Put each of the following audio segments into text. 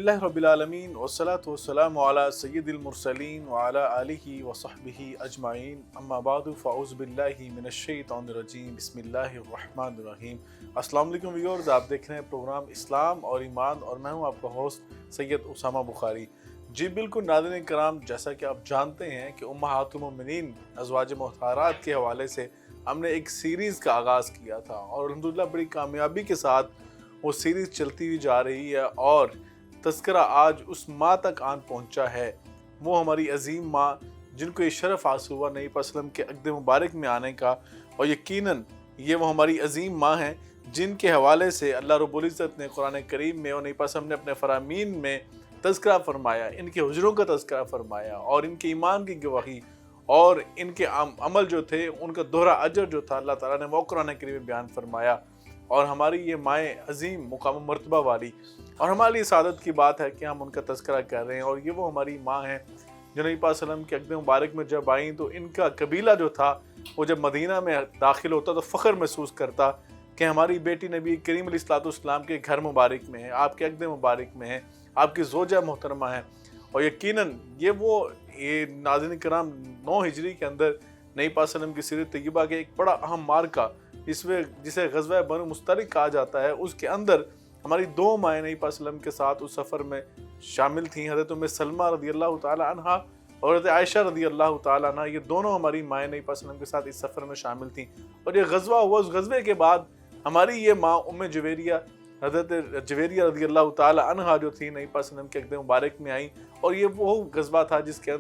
الحمدللہ رب العالمین والصلاة والسلام علی سید المرسلین وعلی آلہ وصحبہ اجمعین اما بعد فاعوذ باللہ من الشیطان الرجیم بسم اللہ الرحمن الرحیم۔ السلام علیکم ویورز، آپ دیکھ رہے ہیں پروگرام اسلام اور ایمان اور میں ہوں آپ کا ہوسٹ سید اسامہ بخاری۔ جی بالکل ناظرین کرام، جیسا کہ آپ جانتے ہیں کہ امہات المومنین ازواج مطہرات کے حوالے سے ہم نے ایک سیریز کا آغاز کیا تھا اور الحمدللہ بڑی کامیابی کے ساتھ وہ سیریز چلتی ہوئی جا رہی ہے اور تذکرہ آج اس ماں تک آن پہنچا ہے، وہ ہماری عظیم ماں جن کو یہ شرف حاصل ہوا نبی پاک صلی اللہ علیہ وسلم کے عقد مبارک میں آنے کا، اور یقیناً یہ وہ ہماری عظیم ماں ہیں جن کے حوالے سے اللہ رب العزت نے قرآن کریم میں اور نبی پاک صلی اللہ علیہ وسلم نے اپنے فرامین میں تذکرہ فرمایا، ان کے حجروں کا تذکرہ فرمایا اور ان کے ایمان کی گواہی اور ان کے عمل جو تھے ان کا دوہرا اجر جو تھا اللہ تعالیٰ نے وہ قرآن کریم میں بیان فرمایا۔ اور ہماری یہ مائیں عظیم مقام و مرتبہ والی، اور ہمارے لیے سعادت کی بات ہے کہ ہم ان کا تذکرہ کر رہے ہیں، اور یہ وہ ہماری ماں ہیں جو نبی پاک صلی اللہ علیہ وسلم کے عقد مبارک میں جب آئیں تو ان کا قبیلہ جو تھا وہ جب مدینہ میں داخل ہوتا تو فخر محسوس کرتا کہ ہماری بیٹی نبی کریم علیہ الصلوۃ والسلام کے گھر مبارک میں ہے، آپ کے عقد مبارک میں ہے، آپ کی زوجہ محترمہ ہے۔ اور یقیناً یہ ناظرین کرام 9 ہجری کے اندر نبی پاک صلی اللہ علیہ وسلم کی سیرت طیبہ کے ایک بڑا اہم مارکہ جسے غزوہ بنو مستلق کہا جاتا ہے، اس کے اندر ہماری 2 مائیں نبی پاک صلی اللہ علیہ وسلم کے ساتھ اس سفر میں شامل تھیں، حضرت ام سلمہ رضی اللہ تعالی عنہا اور حضرت عائشہ رضی اللہ تعالی عنہا۔ یہ دونوں ہماری مائیں نبی پاک صلی اللہ علیہ وسلم کے ساتھ اس سفر میں شامل تھیں، اور یہ غزوہ ہوا۔ اس غزوے کے بعد ہماری یہ ماں ام جویریہ حضرت جویریہ رضی اللہ تعالی عنہا جو تھی نبی پاک صلی اللہ علیہ وسلم کے عقد مبارک میں آئیں، اور یہ وہ غزوہ تھا جس کے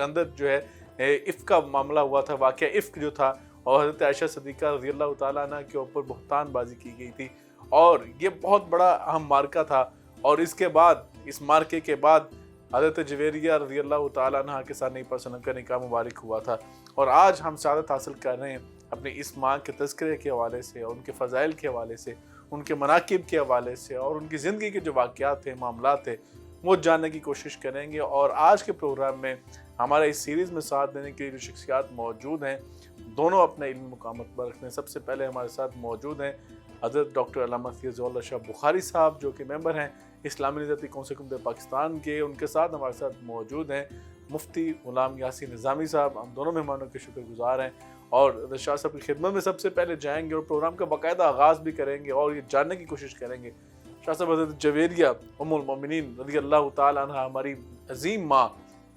اندر جو ہے افک کا معاملہ ہوا تھا، واقعہ افک جو تھا، اور حضرت عائشہ صدیقہ رضی اللہ تعالیٰ عنہ کے اوپر بہتان بازی کی گئی تھی، اور یہ بہت بڑا اہم مارکہ تھا۔ اور اس کے بعد، اس مارکے کے بعد حضرت جویریہ رضی اللہ تعالیٰ عنہ کے ساتھ نبی پاک صلی اللہ علیہ وسلم کا نکاح مبارک ہوا تھا۔ اور آج ہم سعادت حاصل کر رہے ہیں اپنی اس ماں کے تذکرے کے حوالے سے اور ان کے فضائل کے حوالے سے، ان کے مناقب کے حوالے سے، اور ان کی زندگی کے جو واقعات تھے، معاملات تھے، وہ جاننے کی کوشش کریں گے۔ اور آج کے پروگرام میں ہمارے اس سیریز میں ساتھ دینے کے لیے جو شخصیات موجود ہیں، دونوں اپنے علم مقامت پر رکھتے ہیں۔ سب سے پہلے ہمارے ساتھ موجود ہیں حضرت ڈاکٹر علامہ فیض اللہ شاہ بخاری صاحب، جو کہ ممبر ہیں اسلامی نہضت کونسل حکومت پاکستان کے۔ ان کے ساتھ ہمارے ساتھ موجود ہیں مفتی غلام یاسین نظامی صاحب۔ ہم دونوں مہمانوں کے شکر گزار ہیں، اور حضرت شاہ صاحب کی خدمت میں سب سے پہلے جائیں گے اور پروگرام کا باقاعدہ آغاز بھی کریں گے اور یہ جاننے کی کوشش کریں گے شاہ صاحب حضرت جویریہ ام المومنین رضی اللہ تعالی عنہ، ہماری عظیم ماں،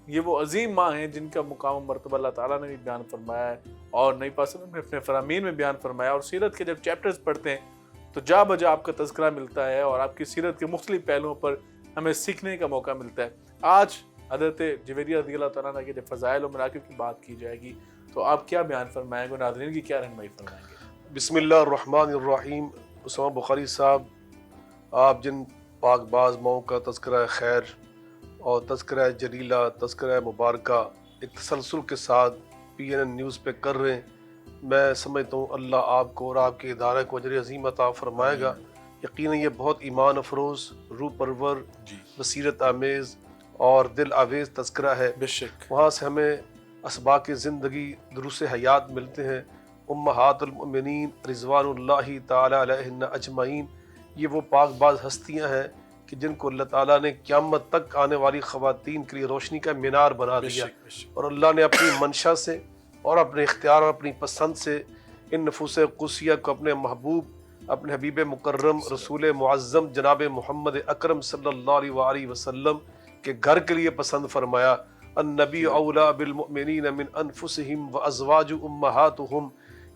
یہ وہ عظیم ماں ہیں جن کا مقام و مرتبہ اللہ تعالیٰ نے بھی بیان فرمایا ہے اور نبی پاک صلی اللہ علیہ وسلم نے اپنے فرامین میں بیان فرمایا۔ اور سیرت کے جب چیپٹرز پڑھتے ہیں تو جا بجا آپ کا تذکرہ ملتا ہے اور آپ کی سیرت کے مختلف پہلوؤں پر ہمیں سیکھنے کا موقع ملتا ہے۔ آج حضرت جویریہ رضی اللہ تعالیٰ عنہ کے جو فضائل و مناقب کی بات کی جائے گی، تو آپ کیا بیان فرمائیں گے، ناظرین کی کیا رہنمائی فرمائیں گے؟ بسم اللہ الرحمن الرحیم۔ اسامہ بخاری صاحب، آپ جن پاک باز ماؤں کا تذکرہ خیر اور تذکرہ جلیلہ، تذکرہ مبارکہ ایک تسلسل کے ساتھ PNN نیوز پہ کر رہے ہیں، میں سمجھتا ہوں اللہ آپ کو اور آپ کے ادارے کو اجر عظیم عطا فرمائے گا۔ یقیناً یہ بہت ایمان افروز، روح پرور، بصیرت آمیز اور دل آویز تذکرہ ہے۔ بے شک وہاں سے ہمیں اسباق زندگی، دروس حیات ملتے ہیں۔ امہات المؤمنین رضوان اللہ تعالی علیہن اجمعین، یہ وہ پاک باز ہستیاں ہیں کہ جن کو اللہ تعالیٰ نے قیامت تک آنے والی خواتین کے لیے روشنی کا مینار بنا دیا، اور اللہ نے اپنی منشا سے اور اپنے اختیار اور اپنی پسند سے ان نفوس قدسیہ کو اپنے محبوب، اپنے حبیب مکرم، رسول معظم جناب محمد اکرم صلی اللہ علیہ وآلہ وسلم کے گھر کے لیے پسند فرمایا۔ النبی اولا بالمؤمنین من انفسہم وازواج امہاتہم،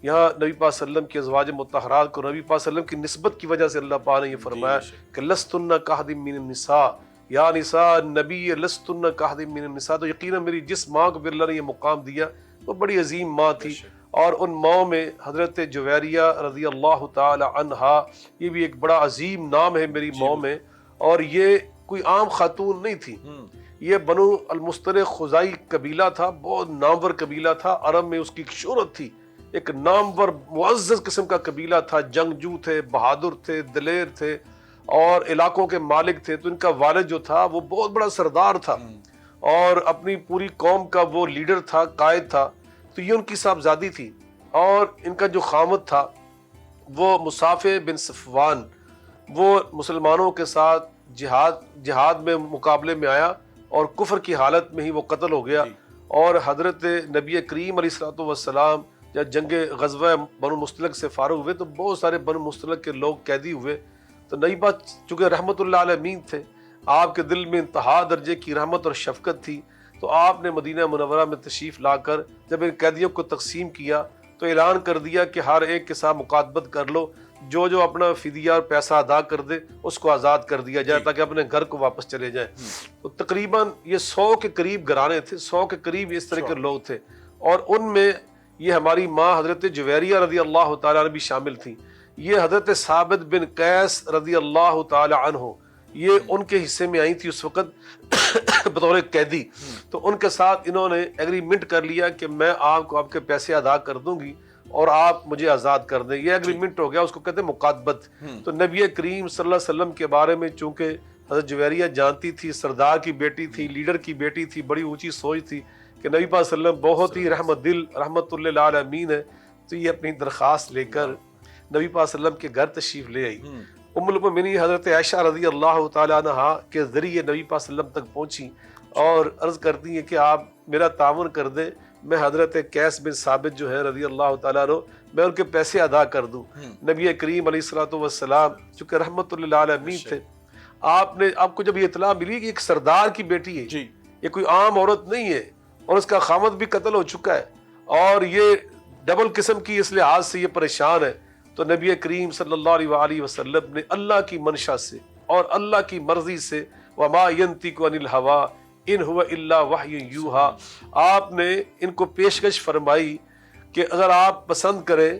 یہاں نبی پاک صلی اللہ علیہ وسلم کی ازواج مطہرات کو نبی پاک صلی اللہ علیہ وسلم کی نسبت کی وجہ سے اللہ پاک نے یہ فرمایا کہ لستن کاحد من النساء، یا نساء النبی لستن کاحد من النساء۔ تو یقیناً میری جس ماں کو اللہ نے یہ مقام دیا وہ بڑی عظیم ماں تھی، اور ان ماؤں میں حضرت جویریہ رضی اللہ تعالی عنہا، یہ بھی ایک بڑا عظیم نام ہے میری ماؤں میں، اور یہ کوئی عام خاتون نہیں تھی، یہ بنو المستلق خزائی قبیلہ تھا، بہت نامور قبیلہ تھا، عرب میں اس کی ایک شہرت تھی، ایک نامور معزز قسم کا قبیلہ تھا، جنگجو تھے، بہادر تھے، دلیر تھے، اور علاقوں کے مالک تھے۔ تو ان کا والد جو تھا وہ بہت بڑا سردار تھا اور اپنی پوری قوم کا وہ لیڈر تھا، قائد تھا۔ تو یہ ان کی صاحبزادی تھی، اور ان کا جو خامد تھا وہ مصافح بن صفوان، وہ مسلمانوں کے ساتھ جہاد میں مقابلے میں آیا اور کفر کی حالت میں ہی وہ قتل ہو گیا. اور حضرت نبی کریم علیہ الصلوۃ والسلام جب جنگ غزوہ بنو مستلق سے فارغ ہوئے تو بہت سارے بنو مستلق کے لوگ قیدی ہوئے. تو نبی پاک چونکہ رحمت اللہ علیہ تھے، آپ کے دل میں انتہا درجے کی رحمت اور شفقت تھی، تو آپ نے مدینہ منورہ میں تشریف لا کر جب ان قیدیوں کو تقسیم کیا تو اعلان کر دیا کہ ہر ایک کے ساتھ مکاتبت کر لو، جو جو اپنا فدیہ اور پیسہ ادا کر دے اس کو آزاد کر دیا جائے تاکہ اپنے گھر کو واپس چلے جائیں. تو تقریباً یہ 100 کے قریب گھرانے تھے، 100 کے قریب اس طرح کے لوگ تھے، اور ان میں یہ ہماری ماں حضرت جویریہ رضی اللہ تعالیٰ عنہ بھی شامل تھیں. یہ حضرت ثابت بن قیس رضی اللہ تعالی عنہ یہ ان کے حصے میں آئی تھی اس وقت بطور قیدی. تو ان کے ساتھ انہوں نے ایگریمنٹ کر لیا کہ میں آپ کو آپ کے پیسے ادا کر دوں گی اور آپ مجھے آزاد کر دیں. یہ ایگریمنٹ ہو گیا، اس کو کہتے ہیں مقاتبت. تو نبی کریم صلی اللہ علیہ وسلم کے بارے میں چونکہ حضرت جویریہ جانتی تھی، سردار کی بیٹی تھی، لیڈر کی بیٹی تھی، بڑی اونچی سوچ تھی کہ نبی پاک صلی اللہ علیہ وسلم بہت ہی رحمت دل رحمت للعالمین ہے. تو یہ اپنی درخواست لے کر نبی پاک صلی اللہ علیہ وسلم کے گھر تشریف لے آئی. ام المؤمنین حضرت عائشہ رضی اللہ تعالیٰ عنہ کے ذریعے نبی پاک صلی اللہ علیہ وسلم تک پہنچی اور عرض کرتی ہیں کہ آپ میرا تعاون کر دیں، میں حضرت قیس بن ثابت جو ہے رضی اللہ تعالیٰ عنہ میں ان کے پیسے ادا کر دوں. نبی کریم علیہ الصلوۃ والسلام چونکہ رحمت للعالمین تھے، آپ کو جب یہ اطلاع ملی کہ ایک سردار کی بیٹی ہے، یہ کوئی عام عورت نہیں ہے اور اس کا خامد بھی قتل ہو چکا ہے اور یہ ڈبل قسم کی اس لحاظ سے یہ پریشان ہے، تو نبی کریم صلی اللہ علیہ وآلہ وسلم نے اللہ کی منشا سے اور اللہ کی مرضی سے وما ينطق عن الهوى ان هو الا وحی یوحی، آپ نے ان کو پیشکش فرمائی کہ اگر آپ پسند کریں.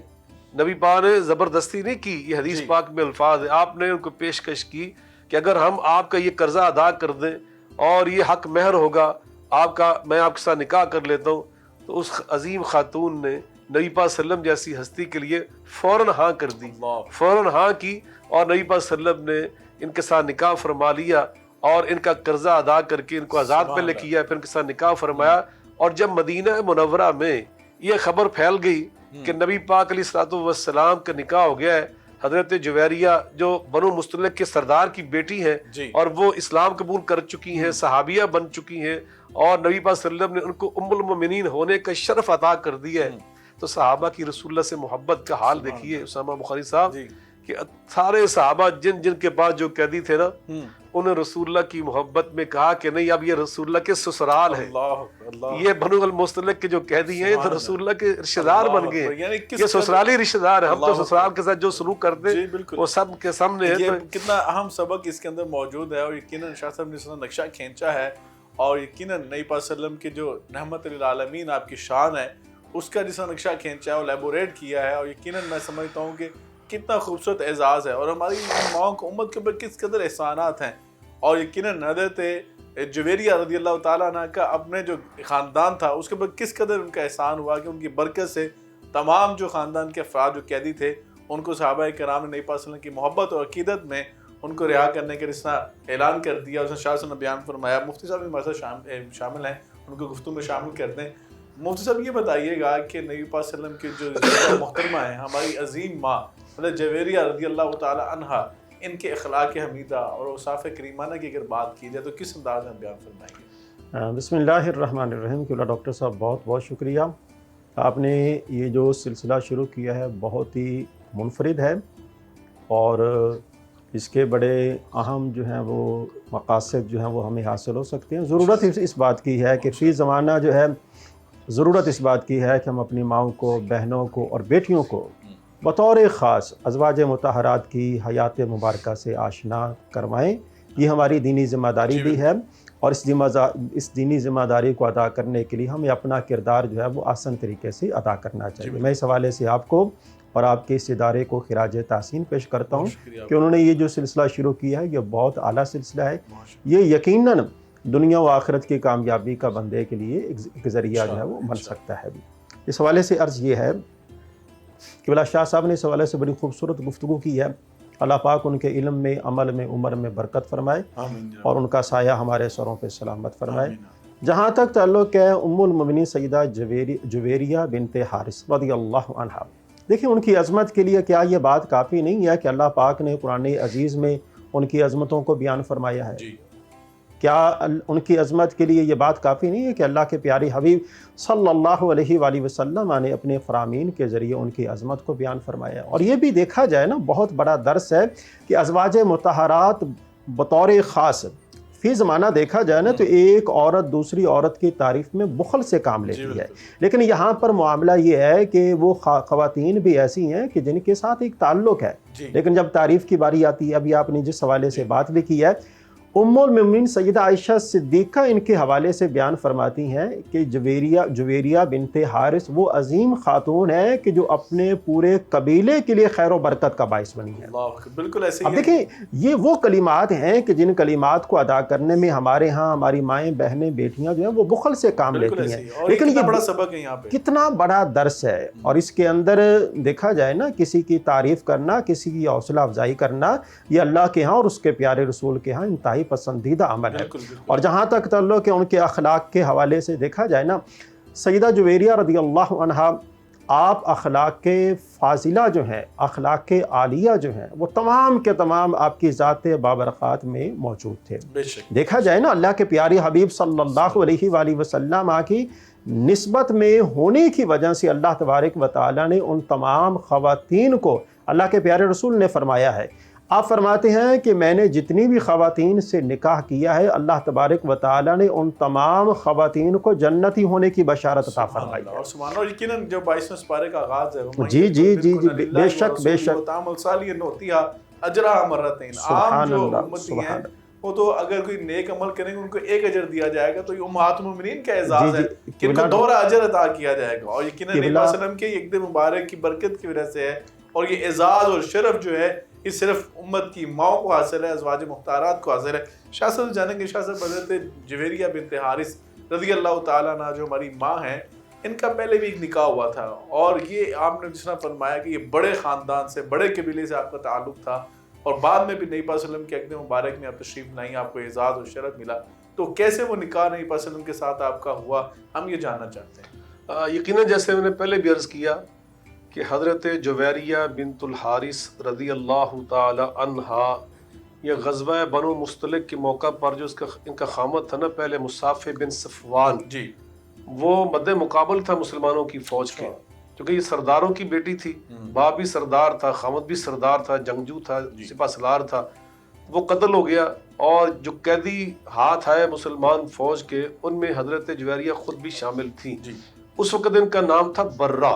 نبی پاک نے زبردستی نہیں کی، یہ حدیث پاک میں الفاظ ہے، آپ نے ان کو پیشکش کی کہ اگر ہم آپ کا یہ قرضہ ادا کر دیں اور یہ حق مہر ہوگا آپ کا، میں آپ کے ساتھ نکاح کر لیتا ہوں. تو اس عظیم خاتون نے نبی پاک صلی اللہ علیہ وسلم جیسی ہستی کے لیے فوراً ہاں کر دی، فوراً ہاں کی، اور نبی پاک صلی اللہ علیہ وسلم نے ان کے ساتھ نکاح فرما لیا اور ان کا قرضہ ادا کر کے ان کو آزاد پہلے کیا، پھر ان کے ساتھ نکاح فرمایا. اور جب مدینہ منورہ میں یہ خبر پھیل گئی کہ نبی پاک علیہ الصلوۃ والسلام کا نکاح ہو گیا ہے، حضرت جویریہ جو بنو مستلق کے سردار کی بیٹی ہیں اور وہ اسلام قبول کر چکی ہیں، صحابیہ بن چکی ہیں، اور نبی پاک صلی اللہ علیہ وسلم نے ان کو ام المؤمنین ہونے کا شرف عطا کر دیا ہے. تو صحابہ کی رسول اللہ سے محبت کا حال دیکھیے اسامہ بخاری صاحب، کہ سارے صحابہ جن کے پاس جو قیدی تھے نا، انہیں رسول اللہ کی محبت میں کہا کہ نہیں اب یہ رسول اللہ کے سسرال ہے، یہ بنو المستلق کے جو قیدی ہیں تو رسول اللہ کے رشتہ دار بن گئے، یہ سسرالی رشتہ دار ہیں. ہم تو سسرال کے ساتھ جو سلوک کرتے وہ سب کے سامنے ہے. کتنا اہم سبق اس کے اندر موجود ہے، اور یقیناً شاہ صاحب نے اس نقشہ کھینچا ہے، اور یقیناً نبی پاک صلی اللہ علیہ وسلم کے جو رحمت للعالمین آپ کی شان ہے اس کا جس نقشہ کھینچا ہے اور لیبوریٹ کیا ہے، اور یقیناً میں سمجھتا ہوں کہ کتنا خوبصورت اعزاز ہے، اور ہماری ماؤں کو امت کے اوپر کس قدر احسانات ہیں. اور یقیناً حضرت جویریہ رضی اللہ تعالیٰ عنہ کا اپنے جو خاندان تھا اس کے اوپر کس قدر ان کا احسان ہوا کہ ان کی برکت سے تمام جو خاندان کے افراد جو قیدی تھے ان کو صحابہ کرام نے نبی پاک صلی اللہ علیہ وسلم کی محبت اور عقیدت میں ان کو رہا کرنے کے رشتہ اعلان کر دیا. اس نے شاہ صاحب نے بیان فرمایا، مفتی صاحب بھی ہمارے ساتھ شامل ہیں، ان کو گفتگو میں شامل کرتے ہیں. مفتی صاحب یہ بتائیے گا کہ نبی پاک صلی اللہ علیہ وسلم کی جو محترمہ ہیں، ہماری عظیم ماں حضرت جویریہ رضی اللہ تعالی عنہا، ان کے اخلاق حمیدہ اور اوصاف کریمانہ کی اگر بات کی جائے تو کس انداز میں بیان فرمائیں گے؟ بسم اللہ الرحمن الرحیم. ڈاکٹر صاحب بہت بہت شکریہ، آپ نے یہ جو سلسلہ شروع کیا ہے بہت ہی منفرد ہے، اور اس کے بڑے اہم جو ہیں وہ مقاصد جو ہیں وہ ہمیں حاصل ہو سکتے ہیں. ضرورت اس بات کی ہے کہ فی زمانہ جو ہے ضرورت اس بات کی ہے کہ ہم اپنی ماؤں کو، بہنوں کو اور بیٹیوں کو بطور خاص ازواج مطہرات کی حیات مبارکہ سے آشنا کروائیں. یہ ہماری دینی ذمہ داری بھی ہے، اور اس دینی ذمہ داری کو ادا کرنے کے لیے ہمیں اپنا کردار جو ہے وہ آسان طریقے سے ادا کرنا چاہیے. میں اس حوالے سے آپ کو اور آپ کے اس ادارے کو خراج تحسین پیش کرتا ہوں کہ انہوں نے یہ جو سلسلہ شروع کیا ہے یہ بہت اعلیٰ سلسلہ ہے. یہ یقیناً دنیا و آخرت کی کامیابی کا بندے کے لیے ایک ذریعہ جو ہے وہ بن سکتا ہے. اس حوالے سے عرض یہ ہے کہ بلا شاہ صاحب نے اس حوالے سے بڑی خوبصورت گفتگو کی ہے. اللہ پاک ان کے علم میں، عمل میں، عمر میں برکت فرمائے اور ان کا سایہ ہمارے سروں پہ سلامت فرمائے. جہاں تک تعلق ہے ام المؤمنین سیدہ جویریہ بنت حارث رضی اللہ عنہا، دیکھیں ان کی عظمت کے لیے کیا یہ بات کافی نہیں ہے کہ اللہ پاک نے قرآن عزیز میں ان کی عظمتوں کو بیان فرمایا ہے؟ جی کیا ان کی عظمت کے لیے یہ بات کافی نہیں ہے کہ اللہ کے پیارے حبیب صلی اللہ علیہ وآلہ وسلم نے اپنے فرامین کے ذریعے ان کی عظمت کو بیان فرمایا؟ اور یہ بھی دیکھا جائے نا، بہت بڑا درس ہے کہ ازواج مطہرات بطور خاص فی زمانہ دیکھا جائے نا تو ایک عورت دوسری عورت کی تعریف میں بخل سے کام لیتی ہے، لیکن یہاں پر معاملہ یہ ہے کہ وہ خواتین بھی ایسی ہیں کہ جن کے ساتھ ایک تعلق ہے، لیکن جب تعریف کی باری آتی ہے، ابھی آپ نے جس حوالے سے بات بھی کی ہے، ام المومنین سیدہ عائشہ صدیقہ ان کے حوالے سے بیان فرماتی ہیں کہ جویریہ بنت حارث وہ عظیم خاتون ہے کہ جو اپنے پورے قبیلے کے لیے خیر و برکت کا باعث بنی ہے۔ بالکل ایسے ہی اب دیکھیں یہ وہ کلمات ہیں کہ جن کلمات کو ادا کرنے میں ہمارے ہاں ہماری مائیں بہنیں بیٹیاں جو ہیں وہ بخل سے کام لیتی ہیں، لیکن یہ بڑا سبق ہے یہاں پہ، کتنا بڑا درس ہے۔ اور اس کے اندر دیکھا جائے نا کسی کی تعریف کرنا، کسی کی حوصلہ افزائی کرنا، یہ اللہ کے ہاں اور اس کے پیارے رسول کے ہاں انتہائی پسندیدہ عمل ہے۔ اور جہاں تک تعلق ہے ان کے اخلاق کے حوالے سے دیکھا جائے نا، سیدہ جویریہ رضی اللہ عنہا آپ اخلاق کے فاضلہ جو ہیں، اخلاق کے عالیہ جو ہیں، وہ تمام کے تمام آپ کی ذات بابرکات میں موجود تھے۔ دیکھا جائے نا اللہ کے پیارے حبیب صلی اللہ علیہ وآلہ وسلم کی نسبت میں ہونے کی وجہ سے اللہ تبارک و تعالیٰ نے ان تمام خواتین کو، اللہ کے پیارے رسول نے فرمایا ہے، آپ فرماتے ہیں کہ میں نے جتنی بھی خواتین سے نکاح کیا ہے اللہ تبارک و تعالیٰ نے ان تمام خواتین کو جنتی ہونے کی بشارت عطا فرمائی ہے۔ اور سبحان اللہ، یقیناً جو 22ویں سپارے کا آغاز ہے جی جی جی جی بے شک بے شک، تعامل صالح نوتیھا اجرھا مرتین، عام جو امتی ہیں وہ تو اگر کوئی نیک عمل کریں گے ان کو ایک اجر دیا جائے گا، تو یہ امہات المومنین کا اعزاز ہے کہ ان کو دوہرا اجر عطا کیا جائے گا، اور یقیناً نبی صلی اللہ علیہ وسلم کے ایک دن مبارک کی برکت کی وجہ سے ہے، اور یہ اعزاز اور شرف جو ہے یہ صرف امت کی ماؤں کو حاصل ہے، ازواج مختارات کو حاصل ہے۔ شاہ صاحب جانیں گے، شاہ صاحب حضرت جویریہ بنت حارث رضی اللہ تعالیٰ عنہ جو ہماری ماں ہیں، ان کا پہلے بھی ایک نکاح ہوا تھا، اور یہ آپ نے جس طرح فرمایا کہ یہ بڑے خاندان سے، بڑے قبیلے سے آپ کا تعلق تھا، اور بعد میں بھی نبی صلی اللہ علیہ وسلم کے عقد مبارک میں آپ تشریف لائیں، آپ کو اعزاز اور شرف ملا، تو کیسے وہ نکاح نبی صلی اللہ علیہ وسلم کے ساتھ آپ کا ہوا، ہم یہ جاننا چاہتے ہیں۔ یقیناً جیسے میں نے پہلے بھی عرض کیا کہ حضرت جویریہ بنت الحارث رضی اللہ تعالی عنہا یہ غزوہ بنو مستلق کے موقع پر جو ان کا خامد تھا نا پہلے مصافح بن صفوان، جی وہ مد مقابل تھا مسلمانوں کی فوج کے، کیونکہ یہ سرداروں کی بیٹی تھی، باپ بھی سردار تھا، خامد بھی سردار تھا، جنگجو تھا، سپہ سالار تھا، وہ قتل ہو گیا، اور جو قیدی ہاتھ آئے مسلمان فوج کے ان میں حضرت جویریہ خود بھی شامل تھی۔ اس وقت ان کا نام تھا برہ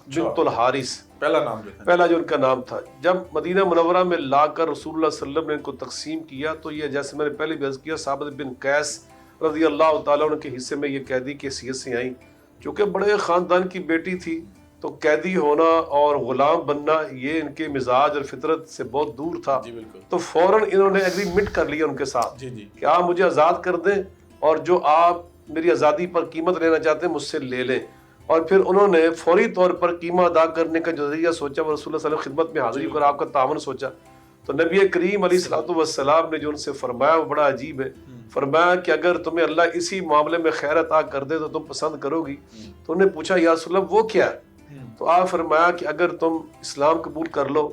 بنت الحارث، پہلا جو ان کا نام تھا۔ جب مدینہ منورہ میں لا کر رسول اللہ صلی اللہ علیہ وسلم نے ان کو تقسیم کیا تو یہ جیسے میں نے پہلے بھی عرض کیا ثابت بن قیس رضی اللہ تعالیٰ عنہ کے حصے میں یہ قیدی کی حیثیت سے آئیں، چونکہ بڑے خاندان کی بیٹی تھی تو قیدی ہونا اور غلام بننا یہ ان کے مزاج اور فطرت سے بہت دور تھا، تو فوراً انہوں نے ایگریمنٹ کر لیا ان کے ساتھ کہ آپ مجھے آزاد کر دیں، اور جو آپ میری آزادی پر قیمت لینا چاہتے ہیں مجھ سے لے لیں۔ اور پھر انہوں نے فوری طور پر قیمہ ادا کرنے کا جو ذریعہ سوچا وہ رسول اللہ صلی اللہ علیہ وسلم خدمت میں حاضری کر آپ کا تعاون سوچا، تو نبی کریم علیہ الصلوۃ والسلام نے جو ان سے فرمایا وہ بڑا عجیب ہے، فرمایا کہ اگر تمہیں اللہ اسی معاملے میں خیر عطا کر دے تو تم پسند کرو گی؟ تو انہوں نے پوچھا یا رسول اللہ وہ کیا ہے؟ تو آپ فرمایا کہ اگر تم اسلام قبول کر لو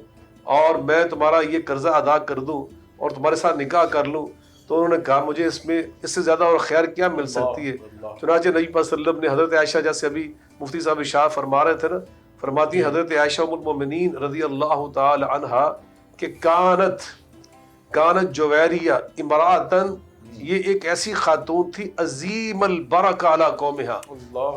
اور میں تمہارا یہ قرضہ ادا کر دوں اور تمہارے ساتھ نکاح کر لوں، تو انہوں نے کہا مجھے اس میں اس سے زیادہ اور خیر کیا مل سکتی ہے؟ چنانچہ نبی صلی اللہ علیہ وسلم نے حضرت عائشہ، جیسے ابھی مفتی صاحب اشارہ فرما رہے تھے نا، فرماتی ہیں حضرت عائشہ ام المومنین رضی اللہ تعالی عنہا کہ کانت جویریہ امراتن، یہ ایک ایسی خاتون تھی عظیم البرکہ علی قومہا،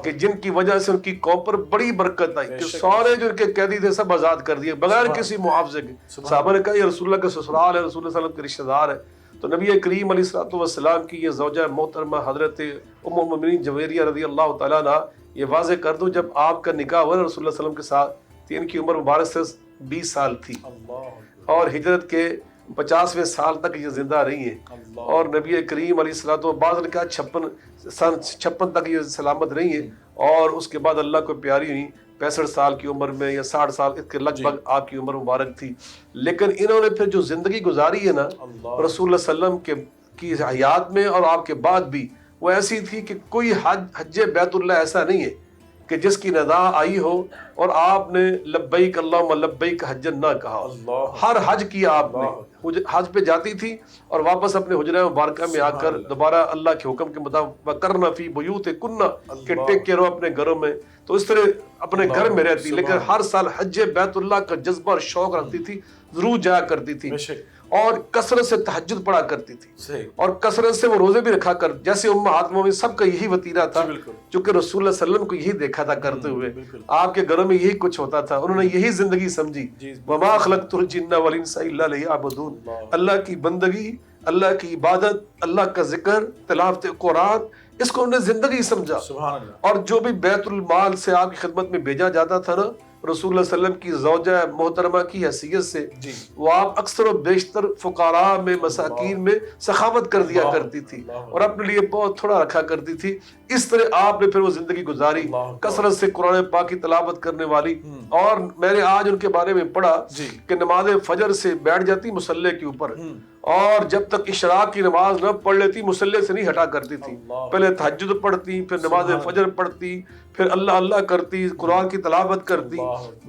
کہ جن کی وجہ سے ان کی قوم پر بڑی برکت آئی، کہ سارے جو ان کے قیدی تھے سب آزاد کر دیے بغیر کسی معاوضے کے۔ صحابہ نے کہا یہ رسول اللہ کا سسرال ہے، رسول اللہ صلی اللہ علیہ وسلم کے رشتہ دار ہے، تو نبی کریم علیہ الصلوۃ والسلام کی یہ زوجہ محترمہ حضرت ام المومنین جویریہ رضی اللہ تعالیٰ عنہ یہ واضح کر دوں جب آپ کا نکاح ہوا رسول اللہ صلی اللہ علیہ وسلم کے ساتھ تو ان کی عمر مبارک سے 20 سال تھی، اور ہجرت کے 50ویں سال تک یہ زندہ رہی ہیں، اور نبی کریم علیہ الصلوۃ والسلام بعض نے کہا 56 تک یہ سلامت رہی ہیں، اور اس کے بعد اللہ کو پیاری ہوئی 65 سال کی عمر میں یا 60 سال اس کے لگ بھگ آپ کی عمر مبارک تھی۔ لیکن انہوں نے پھر جو زندگی گزاری ہے نا رسول اللہ صلی اللہ علیہ وسلم کی حیات میں اور آپ کے بعد بھی، وہ ایسی تھی کہ کوئی حج بیت اللہ ایسا نہیں ہے کہ جس کی ندا آئی ہو اور آپ نے لبیک اللہم لبیک حجن نہ کہا، ہر حج کیا آپ نے، حج پہ جاتی تھی اور واپس اپنے حجرہ مبارکہ میں آ کر دوبارہ اللہ کے حکم کے مطابق وَقَرْنَ فِي بُيُوتِكُنَّ کہ ٹیک رہو اپنے گھروں میں، تو اس طرح اپنے گھر میں رہتی، لیکن ہر سال حج بیت اللہ کا جذبہ اور شوق رکھتی تھی، ضرور جایا کرتی تھی اور کثرت سے تہجد پڑھا کرتی تھی اور کثرت سے وہ روزے بھی رکھا کر، جیسے امہات المومنین سب کا یہی وتیرہ تھا، چونکہ رسول اللہ صلی اللہ علیہ وسلم کو یہی دیکھا تھا کرتے ہوئے، آپ کے گھروں میں یہی کچھ ہوتا تھا، انہوں نے یہی زندگی سمجھی، وَمَا خَلَقْتُ الْجِنَّ وَالْإِنسَ إِلَّا لِيَعْبُدُونِ، اللہ کی بندگی، اللہ کی عبادت، اللہ کا ذکر، تلاوت قرآن، اس کو انہوں نے زندگی سمجھا۔ اور جو بھی بیت المال سے آپ کی خدمت میں بھیجا جاتا تھا نا رسول اللہ صلی اللہ علیہ وسلم کی زوجہ محترمہ کی حیثیت سے، وہ آپ اکثر و بیشتر فقراء میں، مساکین میں سخاوت کر دیا کرتی تھی اور اپنے لیے بہت تھوڑا رکھا کرتی تھی۔ اس طرح آپ نے پھر وہ زندگی گزاری، کثرت سے قرآن پاک کی تلاوت کرنے والی، اور میں نے آج ان کے بارے میں پڑھا کہ نماز فجر سے بیٹھ جاتی مصلی کے اوپر، اور جب تک اشراق کی نماز نہ پڑھ لیتی مصلی سے نہیں ہٹا کرتی تھی، پہلے تہجد پڑھتی، پھر نماز فجر پڑھتی، پھر اللہ اللہ کرتی، قرآن کی تلاوت کرتی،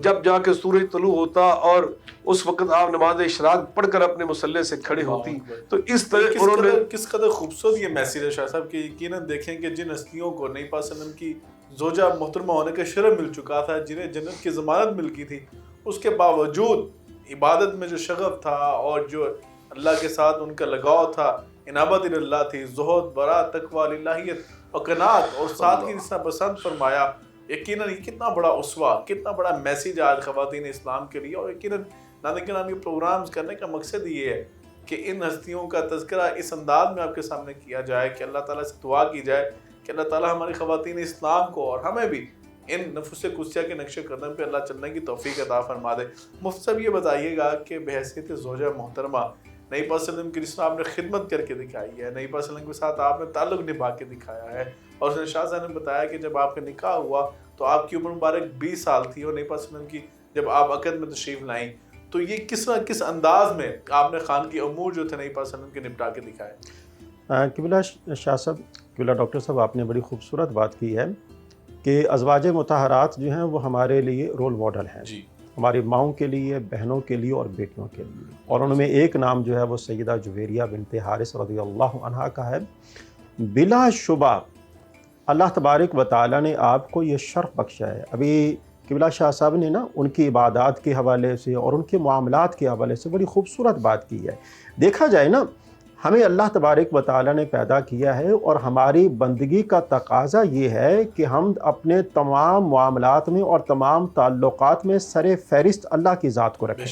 جب جا کے سورج طلوع ہوتا اور اس وقت آپ نماز اشراق پڑھ کر اپنے مصلی سے کھڑے ہوتی۔ تو اس طرح انہوں نے کس قدر خوبصورت یہ میسیج ہے شاہ صاحب، کہ یقیناً دیکھیں کہ جن ہستیوں کو نبی پاک صلی اللہ علیہ وسلم کی زوجہ محترمہ ہونے کا شرف مل چکا تھا، جنہیں جنت کی ضمانت مل کی تھی، اس کے باوجود عبادت میں جو شغف تھا اور جو اللہ کے ساتھ ان کا لگاؤ تھا، انابت اللہ تھی، زہد، برا، تقوی، الہیت اور قناعت اور سادگی جس طرح پسند فرمایا، یقیناً یہ کتنا بڑا اسوہ، کتنا بڑا میسیج آج خواتین اسلام کے لیے۔ اور یقیناً ناظرین گرامی، پروگرامز کرنے کا مقصد یہ ہے کہ ان ہستیوں کا تذکرہ اس انداز میں آپ کے سامنے کیا جائے کہ اللہ تعالیٰ سے دعا کی جائے کہ اللہ تعالیٰ ہماری خواتین اسلام کو اور ہمیں بھی ان نفس قدسیہ کے نقش قدم پہ اللہ چلنے کی توفیق عطا فرما دے۔ مفتی صاحب یہ بتائیے گا کہ بحیثیت زوجہ محترمہ نبی پاک صلی اللہ علیہ وسلم کی جس آپ نے خدمت کر کے دکھائی ہے، نبی پاک صلی اللہ علیہ وسلم کے ساتھ آپ نے تعلق نبھا کے دکھایا ہے، اور حسین شاہ صاحب نے بتایا کہ جب آپ کا نکاح ہوا تو آپ کی عمر مبارک 20 سال تھی، اور نبی پاک صلی اللہ علیہ وسلم کی جب آپ عقد میں تشریف لائیں تو یہ کس انداز میں آپ نے خان کی امور جو تھے نبی پاک صلی اللہ علیہ وسلم کے نپٹا کے دکھائے؟ قبلہ شاہ صاحب، قبلہ ڈاکٹر صاحب، آپ نے بڑی خوبصورت بات کی ہے کہ ازواج مطہرات جو ہیں وہ ہمارے لیے رول ماڈل ہیں، ہماری ماؤں کے لیے، بہنوں کے لیے اور بیٹیوں کے لیے، اور ان میں ایک نام جو ہے وہ سیدہ جویریہ بنت حارث رضی اللہ عنہا کا ہے۔ بلا شبہ اللہ تبارک و تعالیٰ نے آپ کو یہ شرف بخشا ہے۔ ابھی قبلہ شاہ صاحب نے نا ان کی عبادات کے حوالے سے اور ان کے معاملات کے حوالے سے بڑی خوبصورت بات کی ہے۔ دیکھا جائے نا، ہمیں اللہ تبارک و تعالیٰ نے پیدا کیا ہے اور ہماری بندگی کا تقاضا یہ ہے کہ ہم اپنے تمام معاملات میں اور تمام تعلقات میں سر فہرست اللہ کی ذات کو رکھیں۔